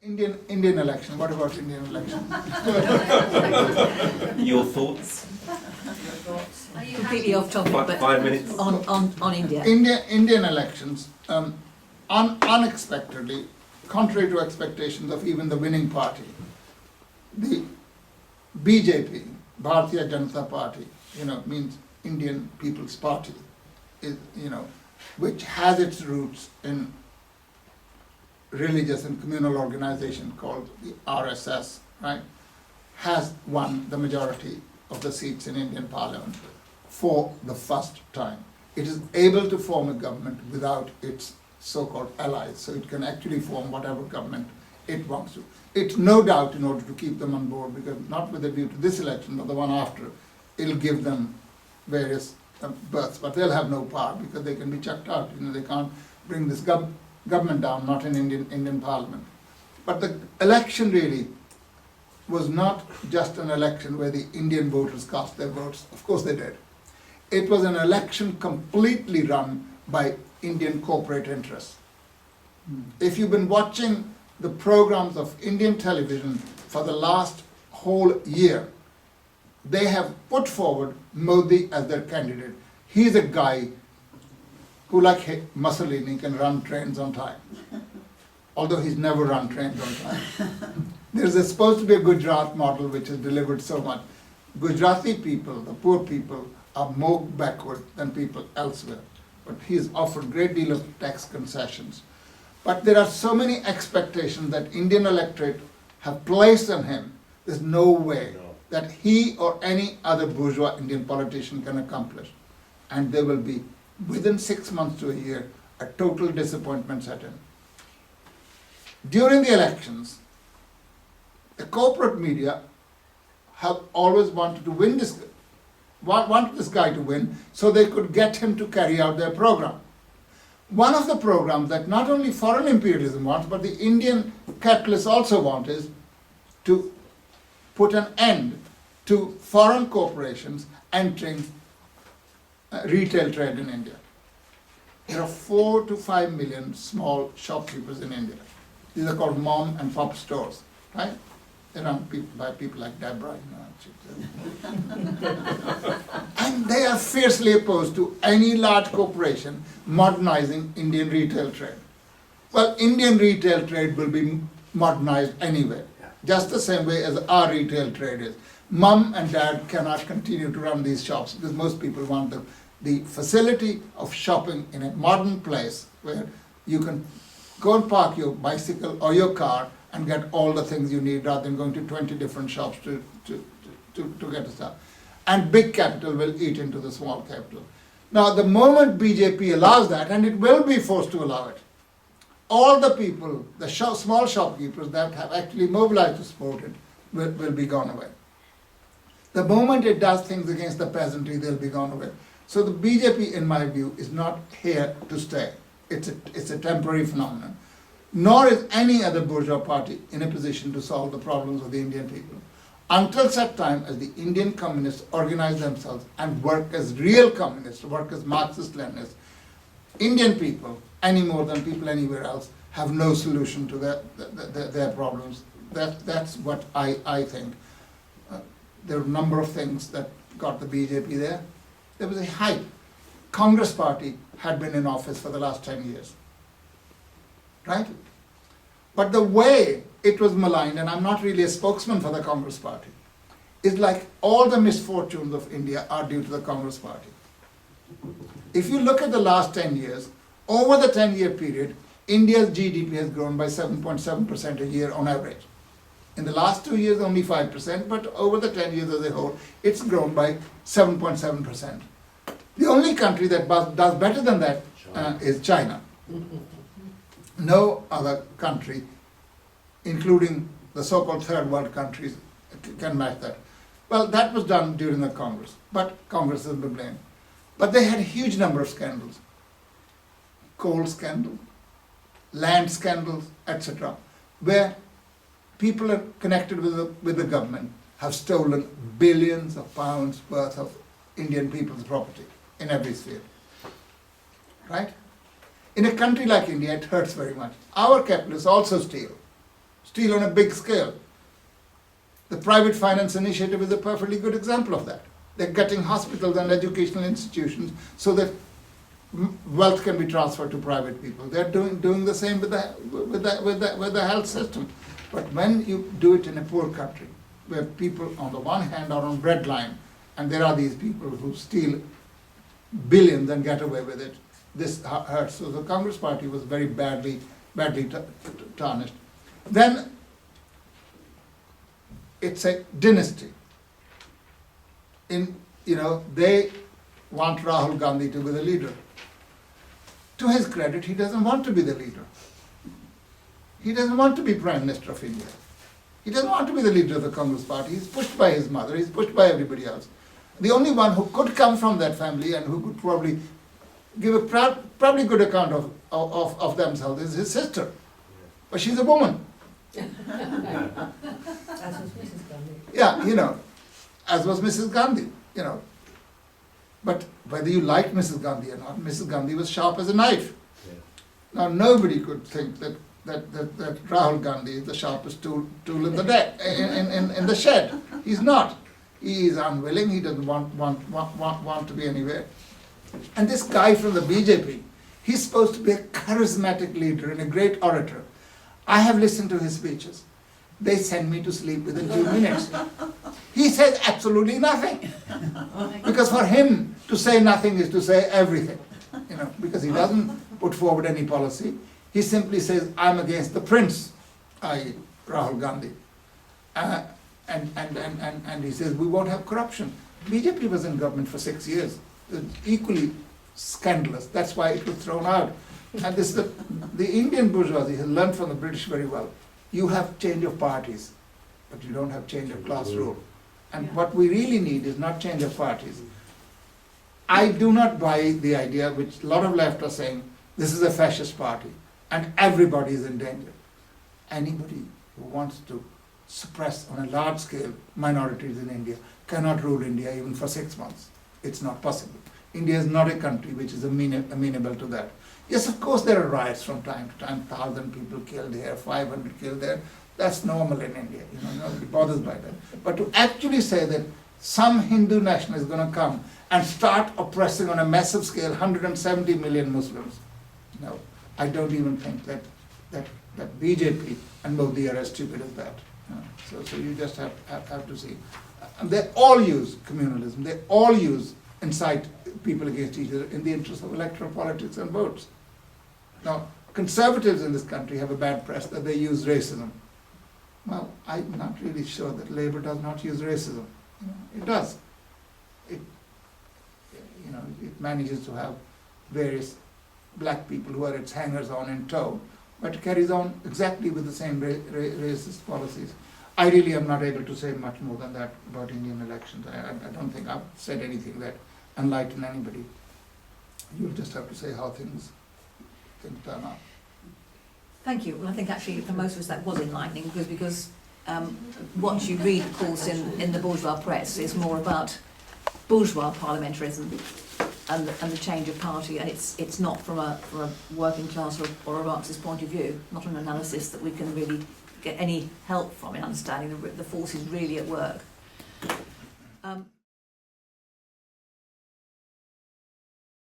Indian election. What about Indian election? Your thoughts? Completely off topic, but 5 minutes. on India. Indian elections, unexpectedly, contrary to expectations of even the winning party, the BJP, Bharatiya Janata Party, means Indian People's Party, is, which has its roots in religious and communal organization called the RSS, right, has won the majority of the seats in Indian Parliament for the first time. It is able to form a government without its so-called allies, so it can actually form whatever government it wants to. It's no doubt in order to keep them on board, because not with a view to this election, but the one after, it'll give them various berths, but they'll have no power because they can be chucked out. They can't bring this government down, not in Indian Parliament. But the election really was not just an election where the Indian voters cast their votes. Of course they did. It was an election completely run by Indian corporate interests. If you've been watching the programs of Indian television for the last whole year, they have put forward Modi as their candidate. He's a guy who, like Mussolini, can run trains on time. Although he's never run trains on time. There's supposed to be a Gujarat model which has delivered so much. Gujarati people, the poor people, are more backward than people elsewhere. But he's offered a great deal of tax concessions. But there are so many expectations that Indian electorate have placed on him, there's no way that he or any other bourgeois Indian politician can accomplish. And there will be, within 6 months to a year, a total disappointment set in. During the elections, the corporate media have always wanted to win wanted this guy to win so they could get him to carry out their program. One of the programs that not only foreign imperialism wants, but the Indian capitalists also want, is to put an end to foreign corporations entering retail trade in India. There are 4 to 5 million small shopkeepers in India. These are called mom and pop stores, right? They're run by people like Deborah, and they are fiercely opposed to any large corporation modernizing Indian retail trade. Well, Indian retail trade will be modernized anyway, just the same way as our retail trade is. Mum and dad cannot continue to run these shops because most people want the facility of shopping in a modern place where you can go and park your bicycle or your car and get all the things you need rather than going to 20 different shops to get stuff. And big capital will eat into the small capital. Now, the moment BJP allows that, and it will be forced to allow it, all the people, the small shopkeepers that have actually mobilized to support it will be gone away. The moment it does things against the peasantry, they'll be gone away. So the BJP, in my view, is not here to stay. It's a temporary phenomenon. Nor is any other bourgeois party in a position to solve the problems of the Indian people. Until such time as the Indian communists organize themselves and work as real communists, work as Marxist-Leninists, Indian people, any more than people anywhere else, have no solution to their problems. That's what I think. There are a number of things that got the BJP there. There was a hype. Congress party had been in office for the last 10 years. Right? But the way it was maligned, and I'm not really a spokesman for the Congress party, is like all the misfortunes of India are due to the Congress party. If you look at the last 10 years, over the 10-year period, India's GDP has grown by 7.7% a year on average. In the last 2 years, only 5%, but over the 10 years as a whole, it's grown by 7.7%. The only country that does better than that is China. No other country, including the so-called third world countries, can match that. Well, that was done during the Congress, but Congress is to blame. But they had a huge number of scandals. Coal scandal, land scandals, etc., where people are connected with the government have stolen billions of pounds worth of Indian people's property in every sphere. Right? In a country like India, it hurts very much. Our capitalists also steal. steal on a big scale. The private finance initiative is a perfectly good example of that. They're getting hospitals and educational institutions so that wealth can be transferred to private people. They're doing the same with the health system. But when you do it in a poor country, where people on the one hand are on breadline, and there are these people who steal billions and get away with it, this hurts. So the Congress Party was very badly tarnished. Then it's a dynasty. They want Rahul Gandhi to be the leader. To his credit, he doesn't want to be the leader. He doesn't want to be Prime Minister of India. He doesn't want to be the leader of the Congress Party. He's pushed by his mother, he's pushed by everybody else. The only one who could come from that family and who could probably give a probably good account of themselves is his sister. But she's a woman. As was Mrs. Gandhi. Yeah, as was Mrs. Gandhi, But whether you like Mrs. Gandhi or not, Mrs. Gandhi was sharp as a knife. Yeah. Now nobody could think that Rahul Gandhi is the sharpest tool in the shed. He's not. He is unwilling. He doesn't want to be anywhere. And this guy from the BJP, he's supposed to be a charismatic leader and a great orator. I have listened to his speeches. They send me to sleep within 2 minutes. He says absolutely nothing. Because for him to say nothing is to say everything. Because he doesn't put forward any policy. He simply says, I'm against the prince, i.e. Rahul Gandhi. And he says, we won't have corruption. BJP was in government for 6 years. Equally scandalous. That's why it was thrown out. And this is the Indian bourgeoisie has learned from the British very well. You have change of parties, but you don't have change of class rule. And what we really need is not change of parties. I do not buy the idea, which a lot of left are saying, this is a fascist party, and everybody is in danger. Anybody who wants to suppress on a large scale minorities in India cannot rule India even for 6 months. It's not possible. India is not a country which is amenable to that. Yes, of course there are riots from time to time, 1,000 people killed here, 500 killed there. That's normal in India, nobody bothers by that. But to actually say that some Hindu nationalist is going to come and start oppressing on a massive scale 170 million Muslims, no, I don't even think that BJP and Modi are as stupid as that. So you just have to see. And they all use communalism, they all use incite people against each other in the interest of electoral politics and votes. Now, conservatives in this country have a bad press that they use racism. Well, I'm not really sure that Labour does not use racism. It does. It manages to have various black people who are its hangers-on in tow, but it carries on exactly with the same racist policies. I really am not able to say much more than that about Indian elections. I don't think I've said anything that enlighten anybody. You'll just have to say how things turn out. Thank you. Well, I think actually for most of us that was enlightening because what you read, of course, in the bourgeois press is more about bourgeois parliamentarism and the change of party, and it's not from a working class or a Marxist point of view, not an analysis that we can really get any help from in understanding the forces really at work.